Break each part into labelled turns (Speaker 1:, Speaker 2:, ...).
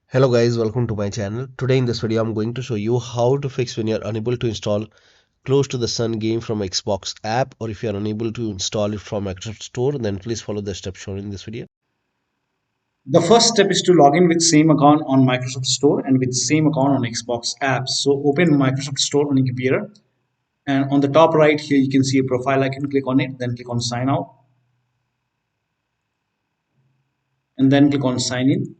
Speaker 1: Hello guys, welcome to my channel. Today in this video I'm going to show you how to fix when you're unable to install Close to the Sun game from Xbox app, or if you're unable to install it from Microsoft Store, then please follow the steps shown in this video.
Speaker 2: The first step is to log in with same account on Microsoft Store and with same account on Xbox apps. So open Microsoft Store on your computer, and on the top right here you can see a profile icon. Click on it, then click on sign out, and then click on sign in.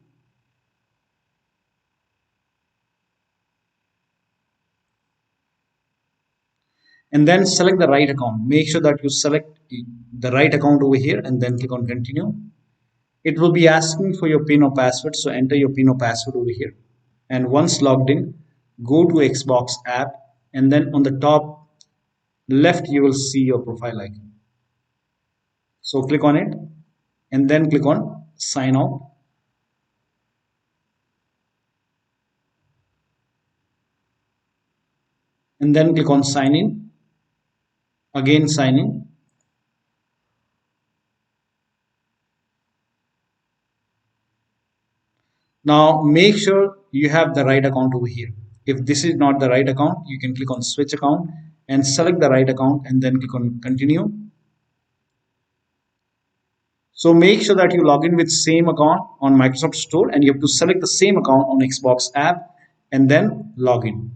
Speaker 2: And then select the right account. Make sure that you select the right account over here and then click on continue. It will be asking for your PIN or password, so enter your PIN or password over here. And once logged in, go to Xbox app, and then on the top left you will see your profile icon. So click on it and then click on sign out. And then click on sign in. Again sign in. Now make sure you have the right account over here. If this is not the right account, you can click on switch account and select the right account and then click on continue. So make sure that you log in with same account on Microsoft Store, and you have to select the same account on Xbox app and then log in.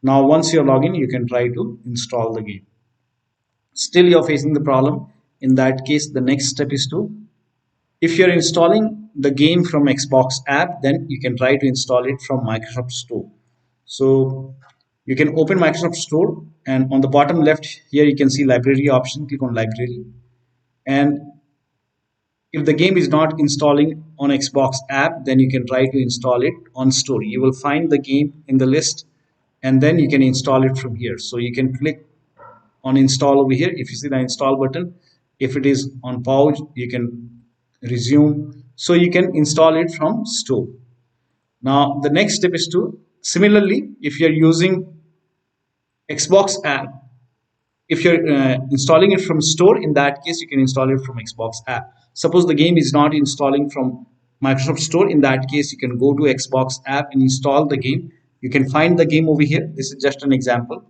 Speaker 2: Now once you're logged in, you can try to install the game. Still you're facing the problem. In that case, the next step is to, if you're installing the game from Xbox app, then you can try to install it from Microsoft Store. So you can open Microsoft Store, and on the bottom left here you can see library option. Click on library, and if the game is not installing on Xbox app, then you can try to install it on Store. You will find the game in the list, and then you can install it from here. So you can click on install over here. If you see the install button, if it is on pause, you can resume. So you can install it from Store. Now the next step is to, similarly, if you're using Xbox app, if you're installing it from Store, in that case you can install it from Xbox app. Suppose the game is not installing from Microsoft Store, in that case you can go to Xbox app and install the game. You can find the game over here. This is just an example.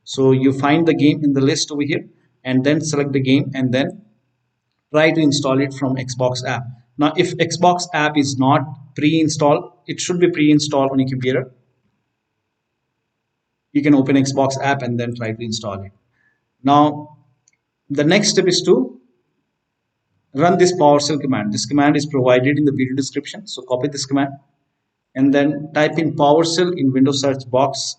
Speaker 2: So you find the game in the list over here and then select the game and then try to install it from Xbox app. Now if Xbox app is not pre-installed, it should be pre-installed on your computer. You can open Xbox app and then try to install it. Now the next step is to run this PowerShell command. This command is provided in the video description. So copy this command and then type in PowerShell in Windows search box,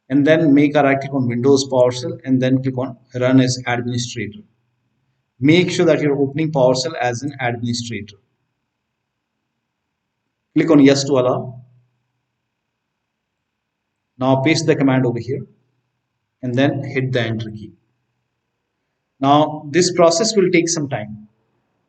Speaker 2: and then make a right click on Windows PowerShell and then click on run as administrator. Make sure that you're opening PowerShell as an administrator. Click on yes to allow. Now paste the command over here and then hit the enter key. Now this process will take some time,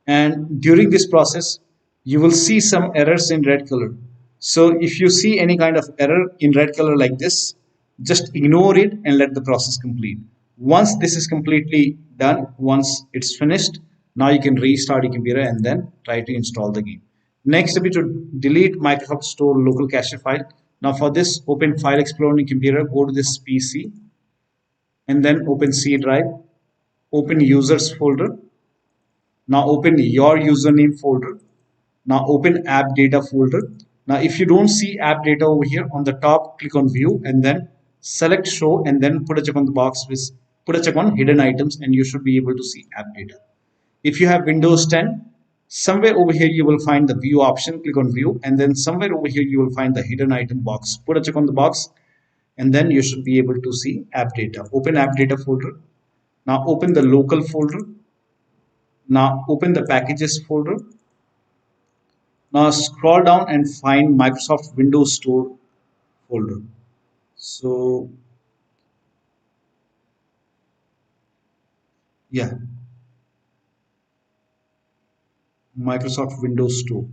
Speaker 2: and during this process you will see some errors in red color. So if you see any kind of error in red color like this, just ignore it and let the process complete. Once this is completely done, once it's finished, now you can restart your computer and then try to install the game. Next step is to delete Microsoft Store local cache file. Now for this, open File Explorer on your computer, go to this PC and then open C drive, open users folder. Now open your username folder. Now open AppData folder. Now if you don't see AppData over here, on the top click on view and then select show and then put a check on the box with put a check on hidden items, and you should be able to see AppData. If you have Windows 10, somewhere over here you will find the view option. Click on view and then somewhere over here you will find the hidden item box. Put a check on the box and then you should be able to see AppData. Open AppData folder. Now open the local folder. Now open the packages folder. Now scroll down and find Microsoft Windows Store folder. So yeah, Microsoft Windows Store.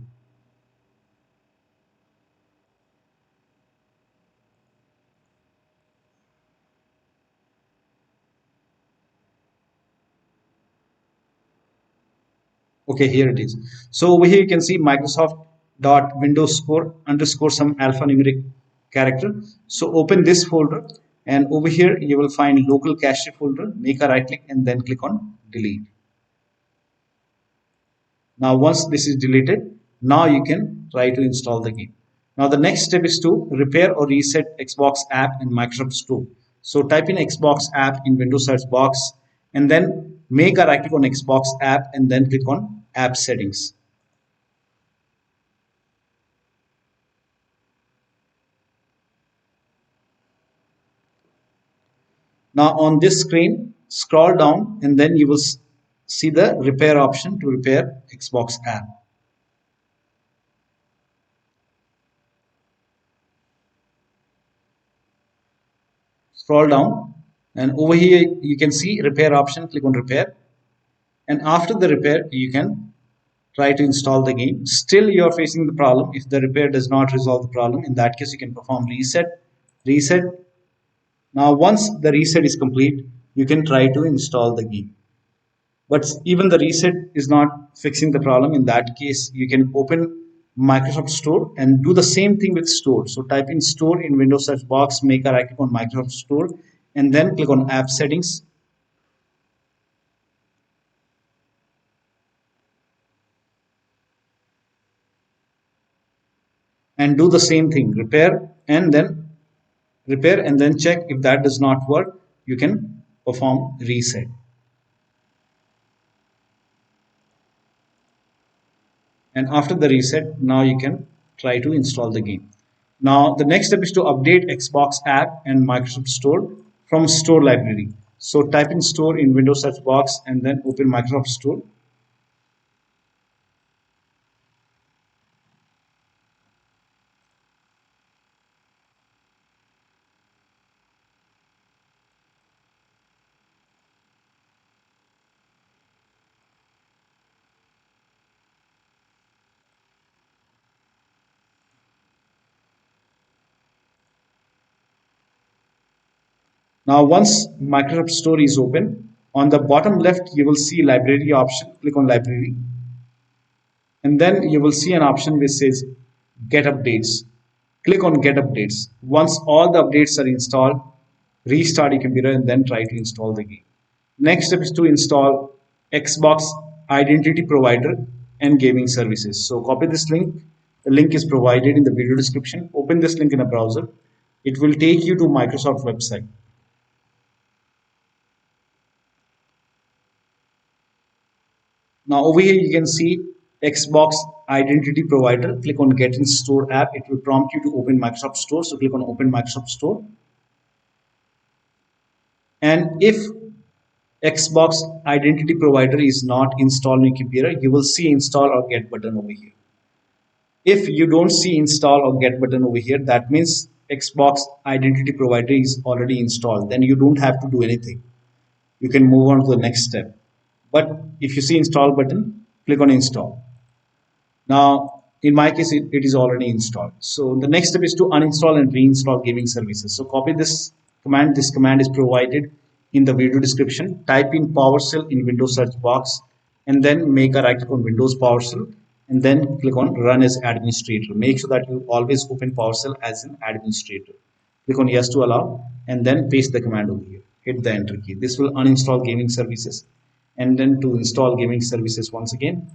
Speaker 2: Okay, here it is. So over here you can see Microsoft dot windows score underscore some alphanumeric character. So open this folder, and over here you will find local cache folder. Make a right click and then click on delete. Now once this is deleted, now you can try to install the game. Now the next step is to repair or reset Xbox app in Microsoft Store. So type in Xbox app in Windows search box and then make a right click on Xbox app and then click on app settings. Now on this screen, scroll down and then you will see the repair option to repair Xbox app. Scroll down and over here you can see repair option. Click on repair, and after the repair you can try to install the game. Still you are facing the problem. If the repair does not resolve the problem, in that case you can perform reset. Now once the reset is complete, you can try to install the game. But even the reset is not fixing the problem. In that case you can open Microsoft Store and do the same thing with Store. So type in Store in Windows search box, make a right click on Microsoft Store and then click on app settings. And do the same thing, repair and then check. If that does not work, you can perform reset. And after the reset, now you can try to install the game. Now the next step is to update Xbox app and Microsoft Store from Store library. So type in Store in Windows search box and then open Microsoft Store. Now once Microsoft Store is open, on the bottom left you will see library option. Click on library and then you will see an option which says get updates. Click on get updates. Once all the updates are installed, restart your computer and then try to install the game. Next step is to install Xbox Identity Provider and Gaming Services. So copy this link. The link is provided in the video description. Open this link in a browser. It will take you to Microsoft website. Now over here you can see Xbox Identity Provider. Click on Get in Store app. It will prompt you to open Microsoft Store. So click on Open Microsoft Store. And if Xbox Identity Provider is not installed on your computer, you will see Install or Get button over here. If you don't see Install or Get button over here, that means Xbox Identity Provider is already installed. Then you don't have to do anything. You can move on to the next step. But if you see Install button, click on Install. Now, in my case, it is already installed. So the next step is to uninstall and reinstall gaming services. So copy this command. This command is provided in the video description. Type in PowerShell in Windows search box and then make a right click on Windows PowerShell and then click on Run as Administrator. Make sure that you always open PowerShell as an administrator. Click on Yes to allow and then paste the command over here. Hit the Enter key. This will uninstall gaming services. And then to install gaming services once again,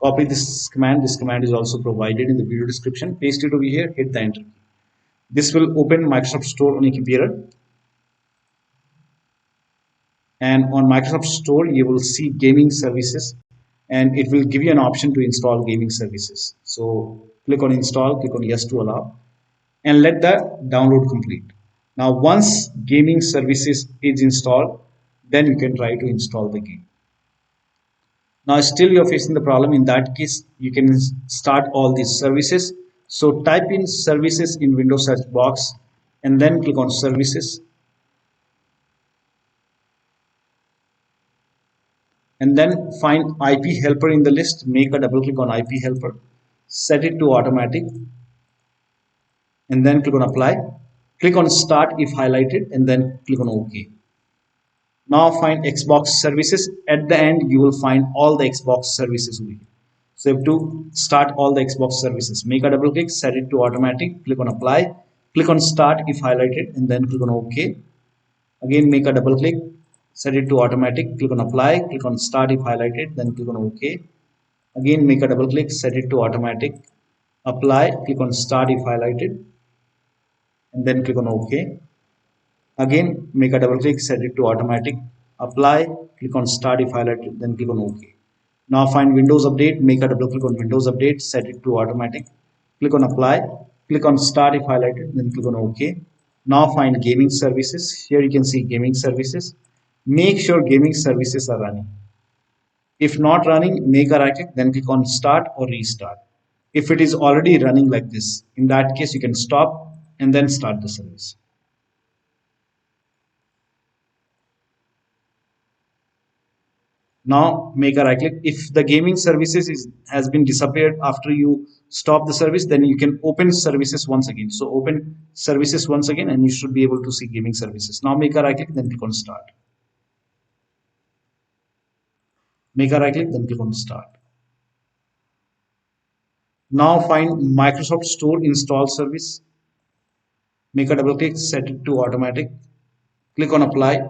Speaker 2: copy this command. This command is also provided in the video description. Paste it over here, hit the Enter key. This will open Microsoft Store on your computer. And on Microsoft Store, you will see gaming services and it will give you an option to install gaming services. So click on Install, click on Yes to allow and let the download complete. Now once gaming services is installed, then you can try to install the game. Now still you're facing the problem. In that case, you can start all these services. So type in services in Windows search box and then click on services. And then find IP helper in the list. Make a double click on IP helper. Set it to automatic. And then click on apply. Click on start if highlighted and then click on OK. Now find Xbox services. At the end, you will find all the Xbox services over here. So you have to start all the Xbox services. Make a double click, set it to automatic, click on apply, click on start if highlighted, and then click on OK. Again, make a double click, set it to automatic, click on apply, click on start if highlighted, then click on OK. Again, make a double click, set it to automatic, apply, click on start if highlighted, and then click on OK. Again, make a double click, set it to automatic, apply, click on start if highlighted, then click on OK. Now find Windows Update, make a double click on Windows Update, set it to automatic, click on apply, click on start if highlighted, then click on OK. Now find Gaming Services. Here you can see Gaming Services. Make sure Gaming Services are running. If not running, make a right click, then click on start or restart. If it is already running like this, in that case, you can stop and then start the service. Now make a right click. If the gaming services has been disappeared after you stop the service, then you can open services once again. So open services once again and you should be able to see gaming services. Now make a right click, then click on start. Make a right click, then click on start. Now find Microsoft Store install service. Make a double click, set it to automatic. Click on apply.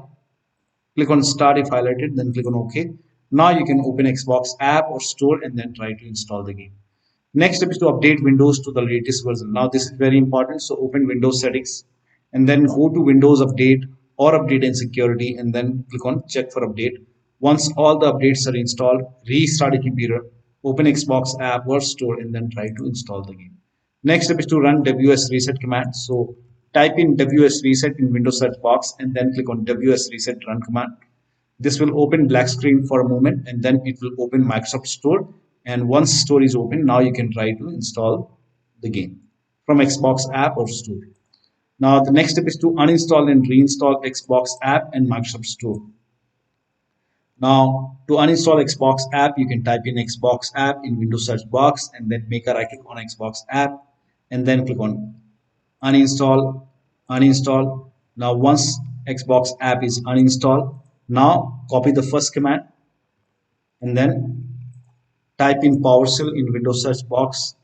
Speaker 2: Click on start if highlighted, then click on OK. Now you can open Xbox app or store and then try to install the game. Next step is to update Windows to the latest version. Now this is very important. So open Windows settings and then go to Windows Update or Update and Security and then click on check for update. Once all the updates are installed, restart your computer, open Xbox app or store and then try to install the game. Next step is to run ws reset command. So type in ws reset in Windows search box and then click on ws reset run command. This will open black screen for a moment and then it will open Microsoft Store. And once Store is open, now you can try to install the game from Xbox app or store. Now the next step is to uninstall and reinstall Xbox app and Microsoft Store. Now to uninstall Xbox app, you can type in Xbox app in Windows search box and then make a right click on Xbox app and then click on uninstall, uninstall. Now once Xbox app is uninstalled, now copy the first command and then type in PowerShell in Windows search box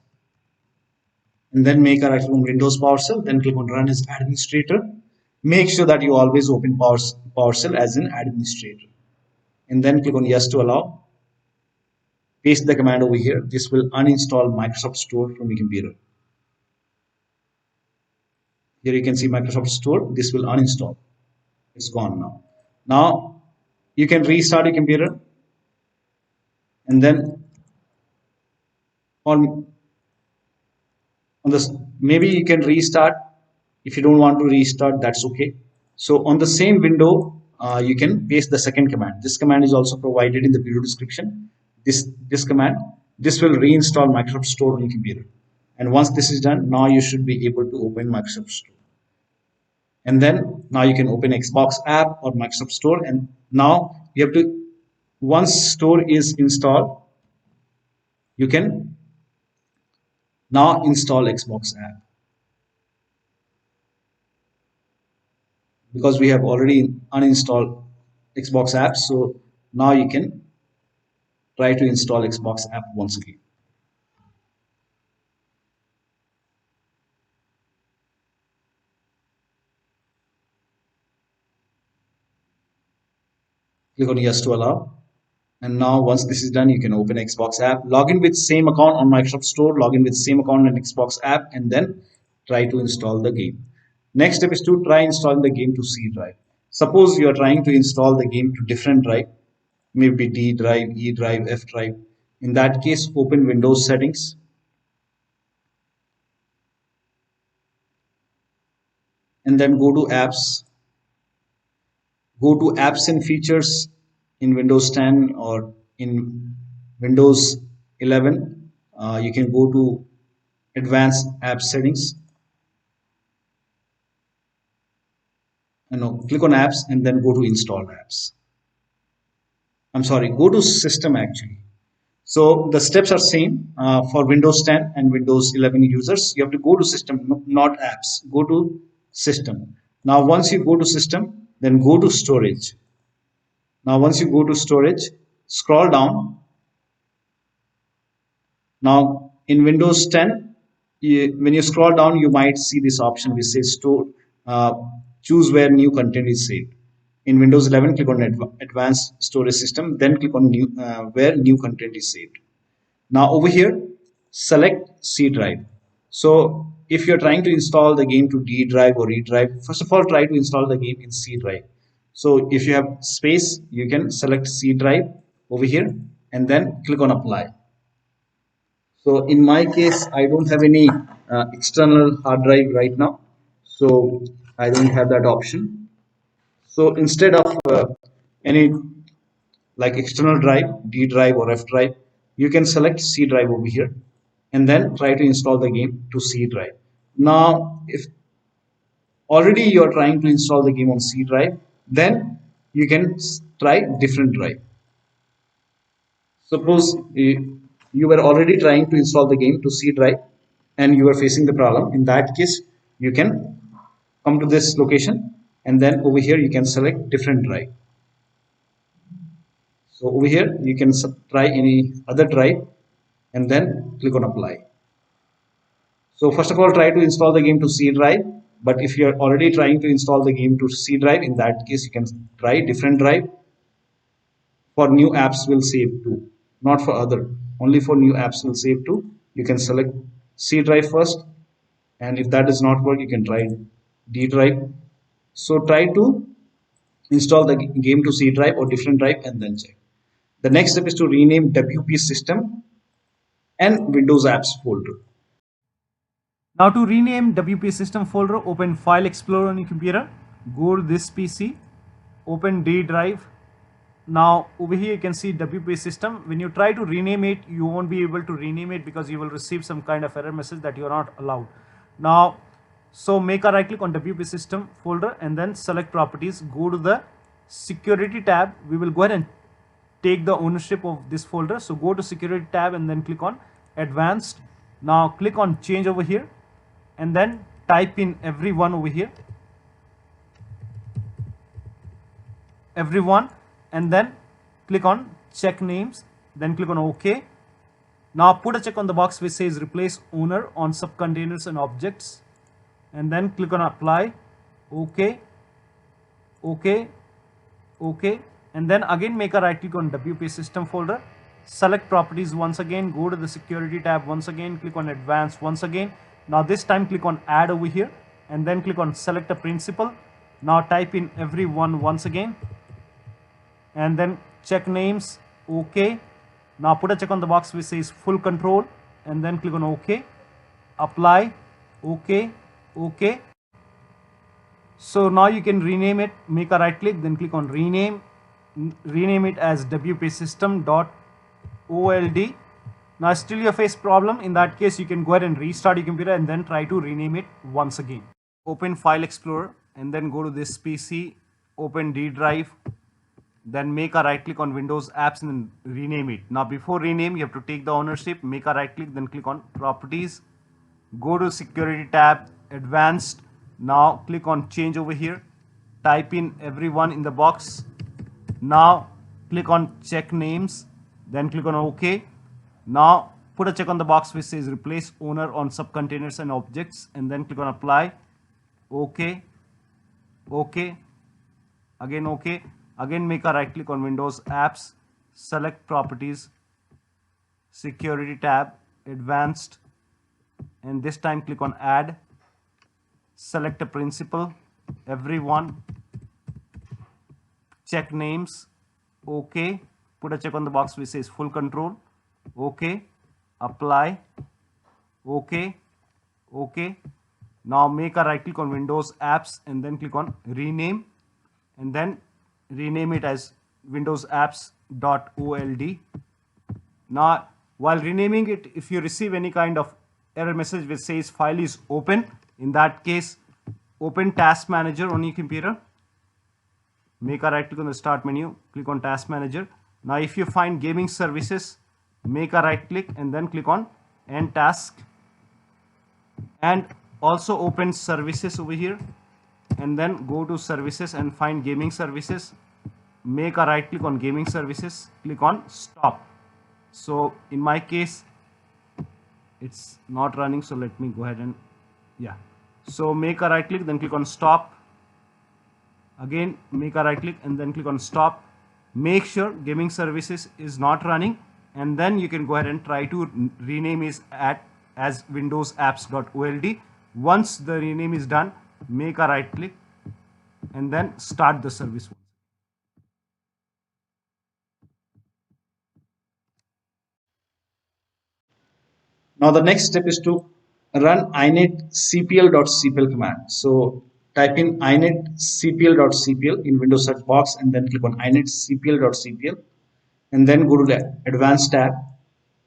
Speaker 2: and then make a right click on Windows PowerShell, then click on run as administrator. Make sure that you always open PowerShell as an administrator and then click on yes to allow. Paste the command over here. This will uninstall Microsoft Store from your computer. Here you can see Microsoft Store. This will uninstall. It's gone now. Now you can restart your computer and then on this maybe you can restart. If you don't want to restart, that's okay. So on the same window, you can paste the second command. This command is also provided in the video description. This command, this will reinstall Microsoft Store on your computer. And once this is done, now you should be able to open Microsoft Store. And then now you can open Xbox app or Microsoft Store. And now you have to, once Store is installed, you can now install Xbox app. Because we have already uninstalled Xbox app, so now you can try to install Xbox app once again. Click on yes to allow. And now once this is done, you can open Xbox app, log in with same account on Microsoft Store, log in with same account on Xbox app, and then try to install the game. Next step is to try installing the game to C drive. Suppose you are trying to install the game to different drive, maybe D drive, E drive, F drive. In that case, open Windows settings. And then go to apps. Go to apps and features in Windows 10 or in Windows 11. You can go to advanced app settings. Click on apps and then go to installed apps. I'm sorry, go to system actually. So the steps are same for Windows 10 and Windows 11 users. You have to go to system, not apps. Go to system. Now once you go to system, then go to storage. Now once you go to storage, scroll down Now in Windows 10, when you scroll down, you might see this option which says store, uh, choose where new content is saved. In Windows 11, click on Advanced Storage System, then click on where new content is saved. Now over here, select C drive. So if you're trying to install the game to D drive or E drive, first of all, try to install the game in C drive. So if you have space, you can select C drive over here and then click on apply. So in my case, I don't have any external hard drive right now. So I don't have that option. So instead of any like external drive, D drive or F drive, you can select C drive over here and then try to install the game to C drive. Now, if already you are trying to install the game on C drive, then you can try different drive. Suppose you were already trying to install the game to C drive and you are facing the problem. In that case, you can come to this location and then over here you can select different drive. So over here you can try any other drive and then click on apply. So first of all, try to install the game to C drive. But if you're already trying to install the game to C drive, in that case, you can try different drive. For new apps will save to, not for other. Only for new apps will save to. You can select C drive first. And if that does not work, you can try D drive. So try to install the game to C drive or different drive and then check. The next step is to rename WP system and Windows apps folder.
Speaker 3: Now to rename WP system folder, open File Explorer on your computer, go to this PC, open D drive. Now over here you can see WP system. When you try to rename it, you won't be able to rename it because you will receive some kind of error message that you are not allowed. Now, so make a right click on WP system folder and then select properties, go to the security tab. We will go ahead and take the ownership of this folder. So go to security tab and then click on advanced. Now click on change over here and then type in everyone over here, everyone, and then click on check names, then click on OK. Now put a check on the box which says replace owner on subcontainers and objects and then click on apply. OK, OK, OK, and then again make a right click on WP system folder, select properties once again, go to the security tab once again, click on advanced once again. Now this time click on add over here and then click on select a principal. Now type in everyone once again and then check names. OK. Now put a check on the box which says full control and then click on OK, apply, OK, OK. So now you can rename it, make a right click, then click on rename it as WP system.old. Now still you face problem. In that case, you can go ahead and restart your computer and then try to rename it once again. Open File Explorer and then go to this PC, open D drive, then make a right click on Windows apps and then rename it. Now before rename, you have to take the ownership, make a right click, then click on properties, go to security tab, advanced. Now click on change over here, type in everyone in the box. Now click on check names, then click on OK. Now put a check on the box which says replace owner on subcontainers and objects and then click on apply. OK, OK, again OK. Again make a right click on Windows apps, select properties, security tab, advanced, and this time click on add, select a principal, everyone, check names, OK, put a check on the box which says full control, OK, apply, OK, OK. Now make a right click on Windows apps and then click on rename and then rename it as Windows apps.old. Now while renaming it, if you receive any kind of error message which says file is open, in that case open Task Manager on your computer, make a right click on the start menu, click on Task Manager. Now if you find Gaming Services, make a right click and then click on End Task, and also open Services over here and then go to Services and find Gaming Services, make a right click on Gaming Services, click on Stop. So in my case it's not running, so let me go ahead and yeah. So make a right click, then click on stop. Again make a right click and then click on stop. Make sure gaming services is not running, and then you can go ahead and try to rename it as windows apps.old. Once the rename is done, make a right click and then start the service.
Speaker 2: Now the next step is to run init.cpl.cpl command. So type in init.cpl.cpl in Windows search box and then click on init.cpl.cpl and then go to the advanced tab.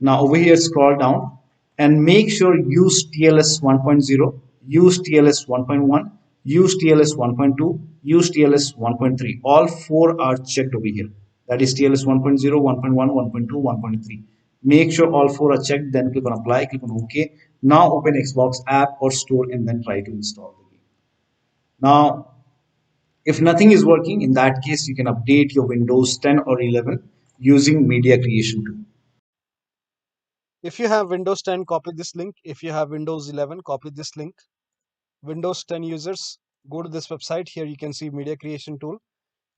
Speaker 2: Now over here scroll down and make sure use TLS 1.0, use TLS 1.1, use TLS 1.2, use TLS 1.3. All four are checked over here. That is TLS 1.0, 1.1, 1.2, 1.3. Make sure all four are checked, then click on apply, click on OK. Now open Xbox app or store and then try to install the game. Now, if nothing is working, in that case, you can update your Windows 10 or 11 using media creation tool.
Speaker 3: If you have Windows 10, copy this link. If you have Windows 11, copy this link. Windows 10 users, go to this website. Here you can see media creation tool.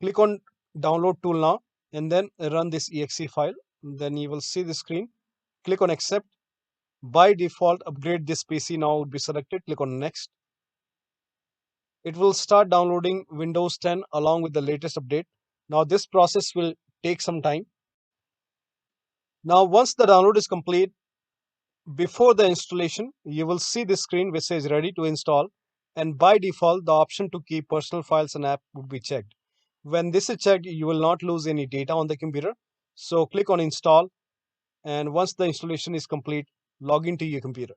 Speaker 3: Click on download tool now and then run this exe file. Then you will see the screen. Click on accept. By default, upgrade this PC now would be selected. Click on next. It will start downloading Windows 10 along with the latest update. Now this process will take some time. Now once the download is complete, before the installation, you will see this screen which says ready to install, and by default the option to keep personal files and app would be checked. When this is checked, you will not lose any data on the computer. So click on install, and once the installation is complete, log into your computer.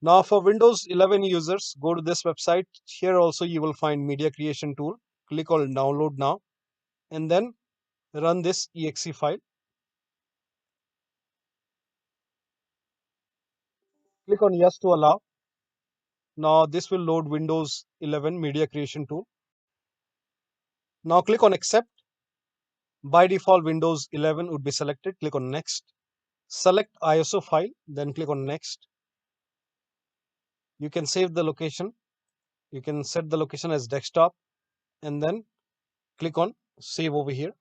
Speaker 3: Now for Windows 11 users, go to this website. Here also you will find media creation tool. Click on download now and then run this exe file. Click on yes to allow. Now this will load Windows 11 media creation tool. Now click on accept. By default, Windows 11 would be selected. Click on next. Select ISO file, then click on next. You can save the location. You can set the location as desktop and then click on save over here.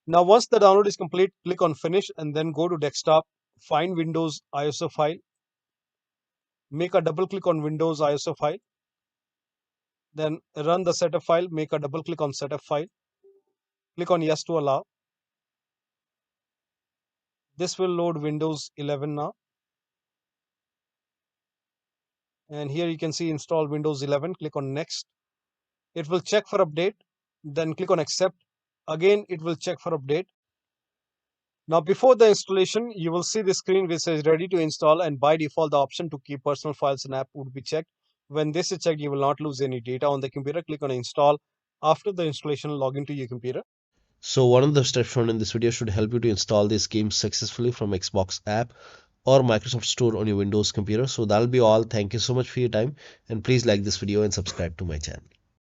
Speaker 3: Now once the download is complete, click on finish and then go to desktop. Find Windows ISO file. Make a double click on Windows ISO file. Then run the setup file. Make a double click on setup file. Click on yes to allow. This will load Windows 11 now. And here you can see install Windows 11. Click on next. It will check for update. Then click on accept. Again, it will check for update. Now before the installation, you will see the screen which says ready to install, and by default the option to keep personal files and app would be checked. When this is checked, you will not lose any data on the computer. Click on install. After the installation, log into your computer.
Speaker 1: So one of the steps shown in this video should help you to install this game successfully from Xbox app or Microsoft Store on your Windows computer. So that'll be all. Thank you so much for your time, and please like this video and subscribe to my channel.